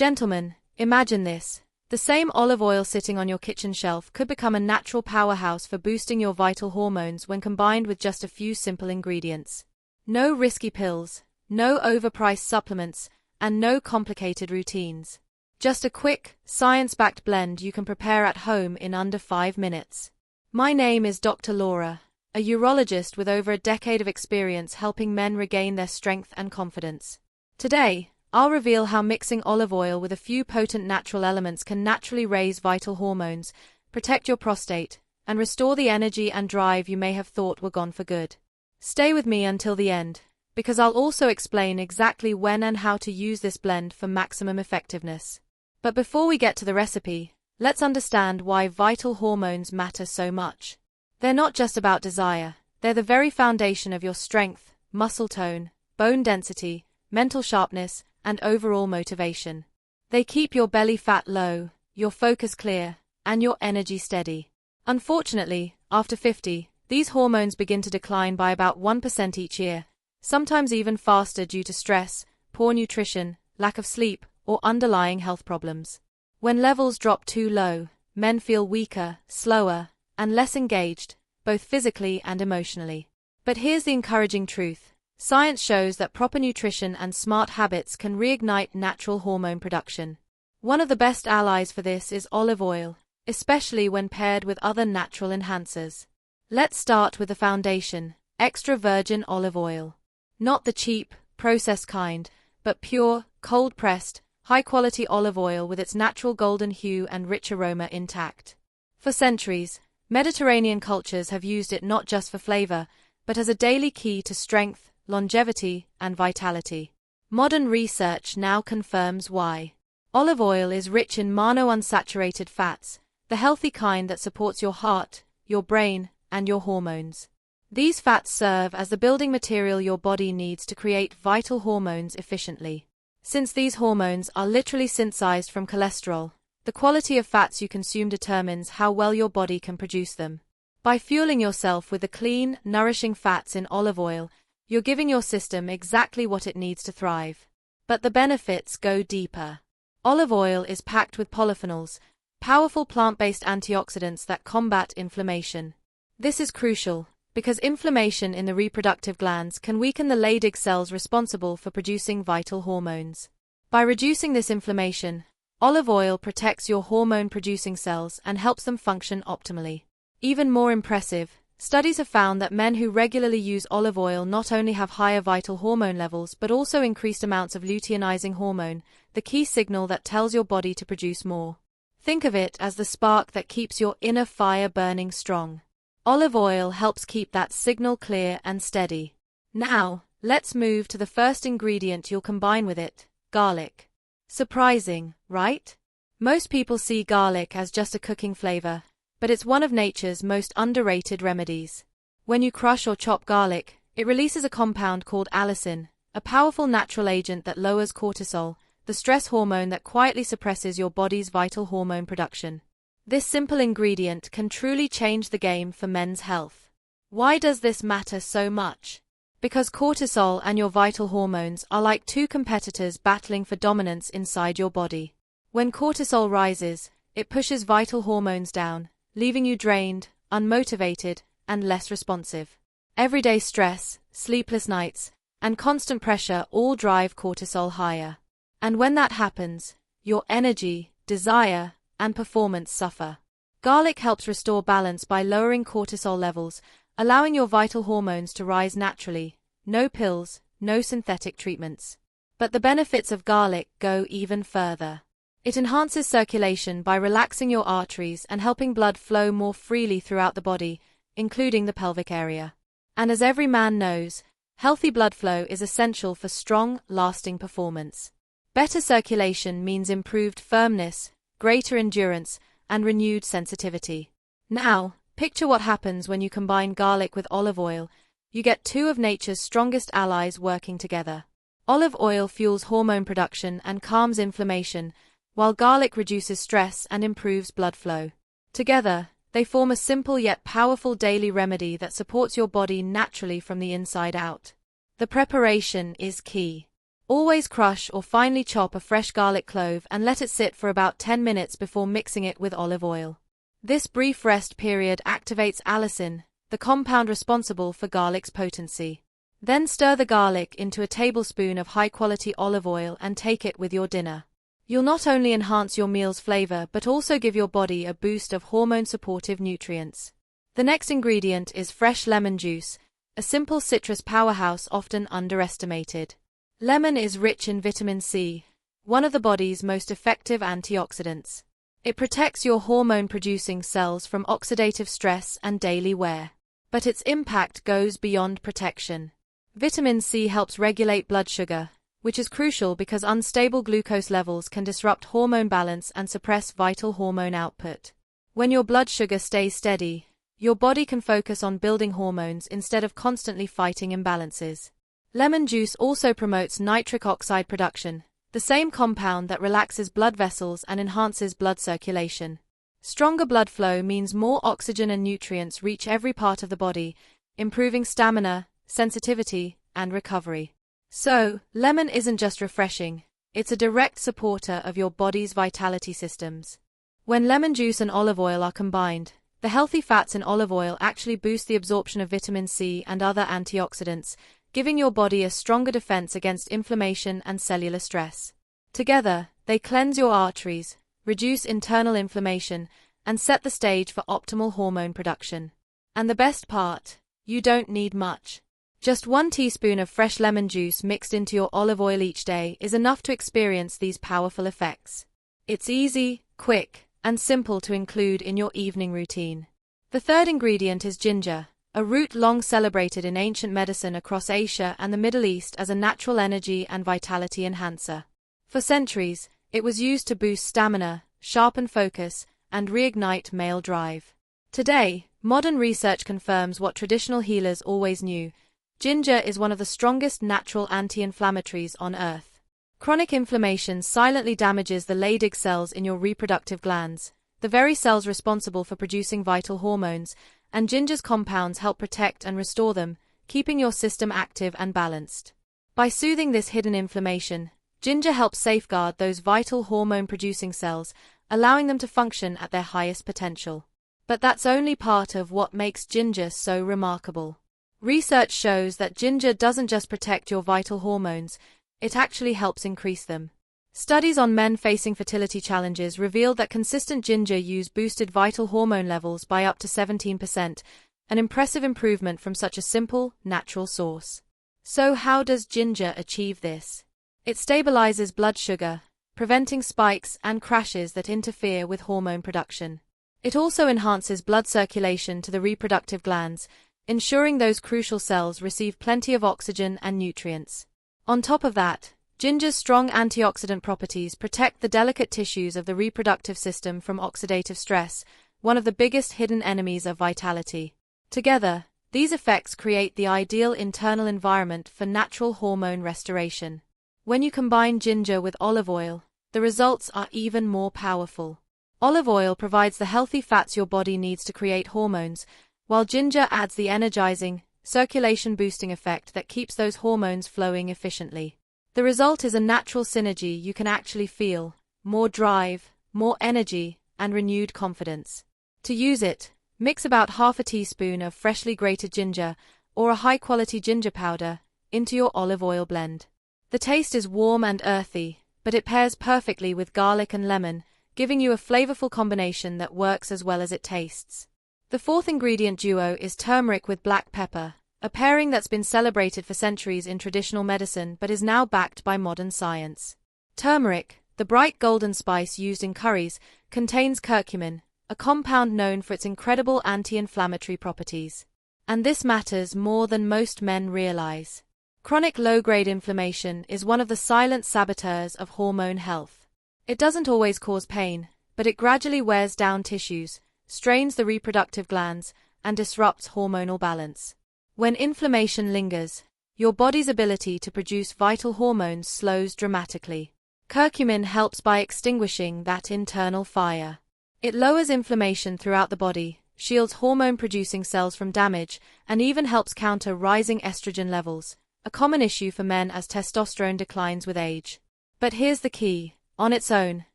Gentlemen, imagine this. The same olive oil sitting on your kitchen shelf could become a natural powerhouse for boosting your vital hormones when combined with just a few simple ingredients. No risky pills, no overpriced supplements, and no complicated routines. Just a quick, science-backed blend you can prepare at home in under 5 minutes. My name is Dr. Laura, a urologist with over a decade of experience helping men regain their strength and confidence. Today, I'll reveal how mixing olive oil with a few potent natural elements can naturally raise vital hormones, protect your prostate, and restore the energy and drive you may have thought were gone for good. Stay with me until the end, because I'll also explain exactly when and how to use this blend for maximum effectiveness. But before we get to the recipe, let's understand why vital hormones matter so much. They're not just about desire, they're the very foundation of your strength, muscle tone, bone density, mental sharpness, and overall motivation. They keep your belly fat low, your focus clear, and your energy steady. Unfortunately, after 50, these hormones begin to decline by about 1% each year, sometimes even faster due to stress, poor nutrition, lack of sleep, or underlying health problems. When levels drop too low, men feel weaker, slower, and less engaged, both physically and emotionally. But here's the encouraging truth. Science shows that proper nutrition and smart habits can reignite natural hormone production. One of the best allies for this is olive oil, especially when paired with other natural enhancers. Let's start with the foundation, extra virgin olive oil. Not the cheap, processed kind, but pure, cold-pressed, high-quality olive oil with its natural golden hue and rich aroma intact. For centuries, Mediterranean cultures have used it not just for flavor, but as a daily key to strength, longevity, and vitality. Modern research now confirms why. Olive oil is rich in monounsaturated fats, the healthy kind that supports your heart, your brain, and your hormones. These fats serve as the building material your body needs to create vital hormones efficiently. Since these hormones are literally synthesized from cholesterol, the quality of fats you consume determines how well your body can produce them. By fueling yourself with the clean, nourishing fats in olive oil, you're giving your system exactly what it needs to thrive. But the benefits go deeper. Olive oil is packed with polyphenols, powerful plant-based antioxidants that combat inflammation. This is crucial, because inflammation in the reproductive glands can weaken the Leydig cells responsible for producing vital hormones. By reducing this inflammation, olive oil protects your hormone-producing cells and helps them function optimally. Even more impressive, studies have found that men who regularly use olive oil not only have higher vital hormone levels but also increased amounts of luteinizing hormone, the key signal that tells your body to produce more. Think of it as the spark that keeps your inner fire burning strong. Olive oil helps keep that signal clear and steady. Now, let's move to the first ingredient you'll combine with it, garlic. Surprising, right? Most people see garlic as just a cooking flavor, but it's one of nature's most underrated remedies. When you crush or chop garlic, it releases a compound called allicin, a powerful natural agent that lowers cortisol, the stress hormone that quietly suppresses your body's vital hormone production. This simple ingredient can truly change the game for men's health. Why does this matter so much? Because cortisol and your vital hormones are like two competitors battling for dominance inside your body. When cortisol rises, it pushes vital hormones down, leaving you drained, unmotivated, and less responsive. Everyday stress, sleepless nights, and constant pressure all drive cortisol higher. And when that happens, your energy, desire, and performance suffer. Garlic helps restore balance by lowering cortisol levels, allowing your vital hormones to rise naturally. No pills, no synthetic treatments. But the benefits of garlic go even further. It enhances circulation by relaxing your arteries and helping blood flow more freely throughout the body, including the pelvic area. And as every man knows, healthy blood flow is essential for strong, lasting performance. Better circulation means improved firmness, greater endurance, and renewed sensitivity. Now, picture what happens when you combine garlic with olive oil. You get two of nature's strongest allies working together. Olive oil fuels hormone production and calms inflammation, while garlic reduces stress and improves blood flow. Together, they form a simple yet powerful daily remedy that supports your body naturally from the inside out. The preparation is key. Always crush or finely chop a fresh garlic clove and let it sit for about 10 minutes before mixing it with olive oil. This brief rest period activates allicin, the compound responsible for garlic's potency. Then stir the garlic into a tablespoon of high-quality olive oil and take it with your dinner. You'll not only enhance your meal's flavor but also give your body a boost of hormone-supportive nutrients. The next ingredient is fresh lemon juice, a simple citrus powerhouse often underestimated. Lemon is rich in vitamin C, one of the body's most effective antioxidants. It protects your hormone-producing cells from oxidative stress and daily wear. But its impact goes beyond protection. Vitamin C helps regulate blood sugar, which is crucial because unstable glucose levels can disrupt hormone balance and suppress vital hormone output. When your blood sugar stays steady, your body can focus on building hormones instead of constantly fighting imbalances. Lemon juice also promotes nitric oxide production, the same compound that relaxes blood vessels and enhances blood circulation. Stronger blood flow means more oxygen and nutrients reach every part of the body, improving stamina, sensitivity, and recovery. So, lemon isn't just refreshing, it's a direct supporter of your body's vitality systems. When lemon juice and olive oil are combined, the healthy fats in olive oil actually boost the absorption of vitamin C and other antioxidants, giving your body a stronger defense against inflammation and cellular stress. Together, they cleanse your arteries, reduce internal inflammation, and set the stage for optimal hormone production. And the best part, you don't need much. Just 1 teaspoon of fresh lemon juice mixed into your olive oil each day is enough to experience these powerful effects. It's easy, quick, and simple to include in your evening routine. The third ingredient is ginger, a root long celebrated in ancient medicine across Asia and the Middle East as a natural energy and vitality enhancer. For centuries, it was used to boost stamina, sharpen focus, and reignite male drive. Today, modern research confirms what traditional healers always knew: ginger is one of the strongest natural anti-inflammatories on Earth. Chronic inflammation silently damages the Leydig cells in your reproductive glands, the very cells responsible for producing vital hormones, and ginger's compounds help protect and restore them, keeping your system active and balanced. By soothing this hidden inflammation, ginger helps safeguard those vital hormone-producing cells, allowing them to function at their highest potential. But that's only part of what makes ginger so remarkable. Research shows that ginger doesn't just protect your vital hormones, it actually helps increase them. Studies on men facing fertility challenges revealed that consistent ginger use boosted vital hormone levels by up to 17%, an impressive improvement from such a simple, natural source. So how does ginger achieve this? It stabilizes blood sugar, preventing spikes and crashes that interfere with hormone production. It also enhances blood circulation to the reproductive glands, ensuring those crucial cells receive plenty of oxygen and nutrients. On top of that, ginger's strong antioxidant properties protect the delicate tissues of the reproductive system from oxidative stress, one of the biggest hidden enemies of vitality. Together, these effects create the ideal internal environment for natural hormone restoration. When you combine ginger with olive oil, the results are even more powerful. Olive oil provides the healthy fats your body needs to create hormones, while ginger adds the energizing, circulation-boosting effect that keeps those hormones flowing efficiently. The result is a natural synergy you can actually feel: more drive, more energy, and renewed confidence. To use it, mix about half a teaspoon of freshly grated ginger, or a high-quality ginger powder, into your olive oil blend. The taste is warm and earthy, but it pairs perfectly with garlic and lemon, giving you a flavorful combination that works as well as it tastes. The fourth ingredient duo is turmeric with black pepper, a pairing that's been celebrated for centuries in traditional medicine but is now backed by modern science. Turmeric, the bright golden spice used in curries, contains curcumin, a compound known for its incredible anti-inflammatory properties. And this matters more than most men realize. Chronic low-grade inflammation is one of the silent saboteurs of hormone health. It doesn't always cause pain, but it gradually wears down tissues, strains the reproductive glands, and disrupts hormonal balance. When inflammation lingers, your body's ability to produce vital hormones slows dramatically. Curcumin helps by extinguishing that internal fire. It lowers inflammation throughout the body, shields hormone-producing cells from damage, and even helps counter rising estrogen levels, a common issue for men as testosterone declines with age. But here's the key. On its own,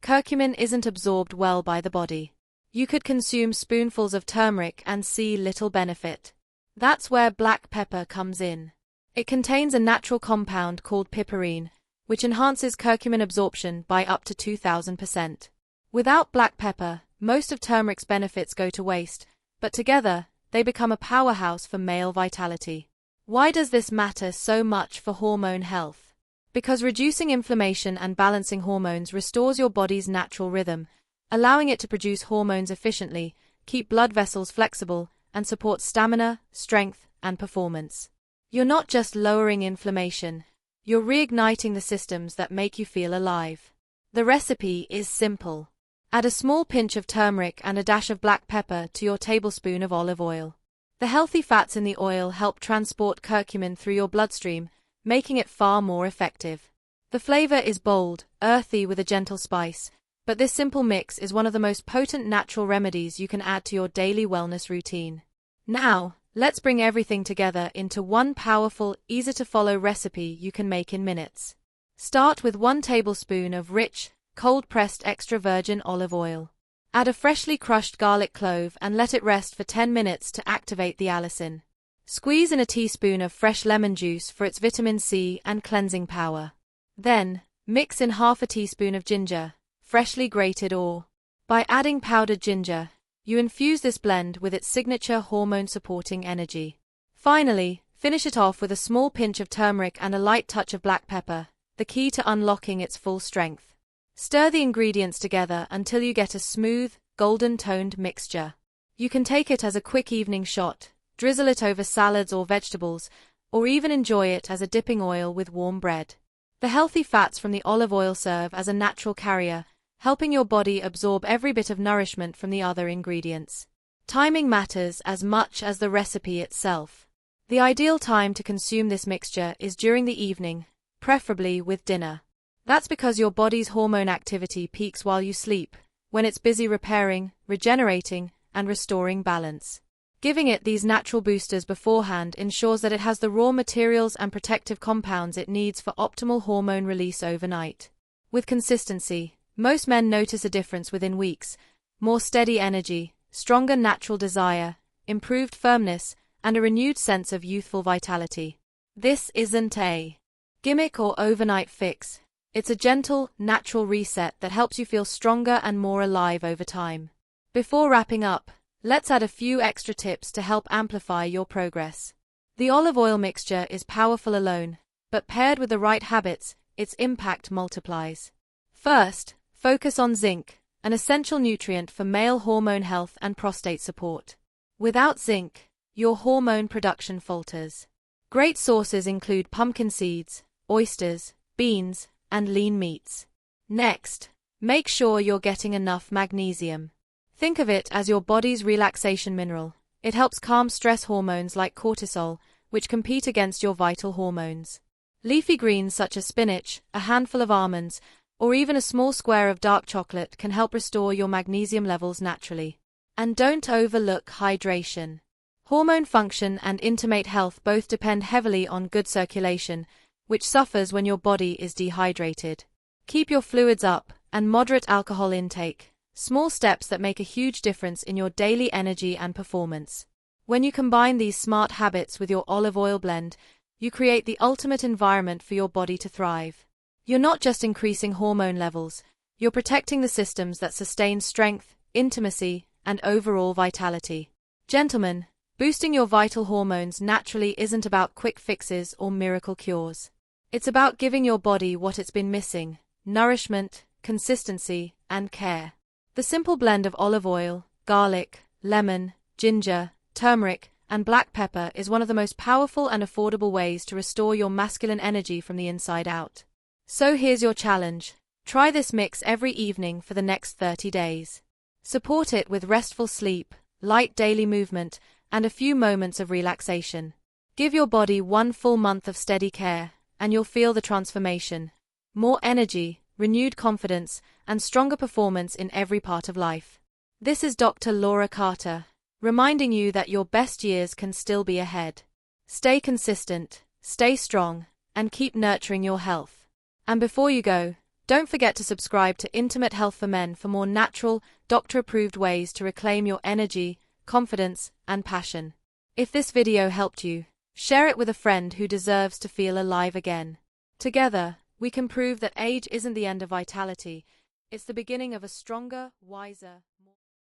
curcumin isn't absorbed well by the body. You could consume spoonfuls of turmeric and see little benefit. That's where black pepper comes in. It contains a natural compound called piperine, which enhances curcumin absorption by up to 2000%. Without black pepper, most of turmeric's benefits go to waste, but together, they become a powerhouse for male vitality. Why does this matter so much for hormone health? Because reducing inflammation and balancing hormones restores your body's natural rhythm, allowing it to produce hormones efficiently, keep blood vessels flexible, and support stamina, strength, and performance. You're not just lowering inflammation, you're reigniting the systems that make you feel alive. The recipe is simple. Add a small pinch of turmeric and a dash of black pepper to your tablespoon of olive oil. The healthy fats in the oil help transport curcumin through your bloodstream, making it far more effective. The flavor is bold, earthy with a gentle spice, but this simple mix is one of the most potent natural remedies you can add to your daily wellness routine. Now, let's bring everything together into one powerful, easy-to-follow recipe you can make in minutes. Start with 1 tablespoon of rich, cold-pressed extra virgin olive oil. Add a freshly crushed garlic clove and let it rest for 10 minutes to activate the allicin. Squeeze in a teaspoon of fresh lemon juice for its vitamin C and cleansing power. Then, mix in half a teaspoon of ginger, freshly grated or. By adding powdered ginger, you infuse this blend with its signature hormone-supporting energy. Finally, finish it off with a small pinch of turmeric and a light touch of black pepper, the key to unlocking its full strength. Stir the ingredients together until you get a smooth, golden-toned mixture. You can take it as a quick evening shot, drizzle it over salads or vegetables, or even enjoy it as a dipping oil with warm bread. The healthy fats from the olive oil serve as a natural carrier, helping your body absorb every bit of nourishment from the other ingredients. Timing matters as much as the recipe itself. The ideal time to consume this mixture is during the evening, preferably with dinner. That's because your body's hormone activity peaks while you sleep, when it's busy repairing, regenerating, and restoring balance. Giving it these natural boosters beforehand ensures that it has the raw materials and protective compounds it needs for optimal hormone release overnight. With consistency, most men notice a difference within weeks: more steady energy, stronger natural desire, improved firmness, and a renewed sense of youthful vitality. This isn't a gimmick or overnight fix. It's a gentle, natural reset that helps you feel stronger and more alive over time. Before wrapping up, let's add a few extra tips to help amplify your progress. The olive oil mixture is powerful alone, but paired with the right habits, its impact multiplies. First, focus on zinc, an essential nutrient for male hormone health and prostate support. Without zinc, your hormone production falters. Great sources include pumpkin seeds, oysters, beans, and lean meats. Next, make sure you're getting enough magnesium. Think of it as your body's relaxation mineral. It helps calm stress hormones like cortisol, which compete against your vital hormones. Leafy greens such as spinach, a handful of almonds, or even a small square of dark chocolate can help restore your magnesium levels naturally. And don't overlook hydration. Hormone function and intimate health both depend heavily on good circulation, which suffers when your body is dehydrated. Keep your fluids up, and moderate alcohol intake, small steps that make a huge difference in your daily energy and performance. When you combine these smart habits with your olive oil blend, you create the ultimate environment for your body to thrive. You're not just increasing hormone levels, you're protecting the systems that sustain strength, intimacy, and overall vitality. Gentlemen, boosting your vital hormones naturally isn't about quick fixes or miracle cures. It's about giving your body what it's been missing: nourishment, consistency, and care. The simple blend of olive oil, garlic, lemon, ginger, turmeric, and black pepper is one of the most powerful and affordable ways to restore your masculine energy from the inside out. So here's your challenge. Try this mix every evening for the next 30 days. Support it with restful sleep, light daily movement, and a few moments of relaxation. Give your body 1 full month of steady care, and you'll feel the transformation. More energy, renewed confidence, and stronger performance in every part of life. This is Dr. Laura Carter, reminding you that your best years can still be ahead. Stay consistent, stay strong, and keep nurturing your health. And before you go, don't forget to subscribe to Intimate Health for Men for more natural, doctor-approved ways to reclaim your energy, confidence, and passion. If this video helped you, share it with a friend who deserves to feel alive again. Together, we can prove that age isn't the end of vitality, it's the beginning of a stronger, wiser,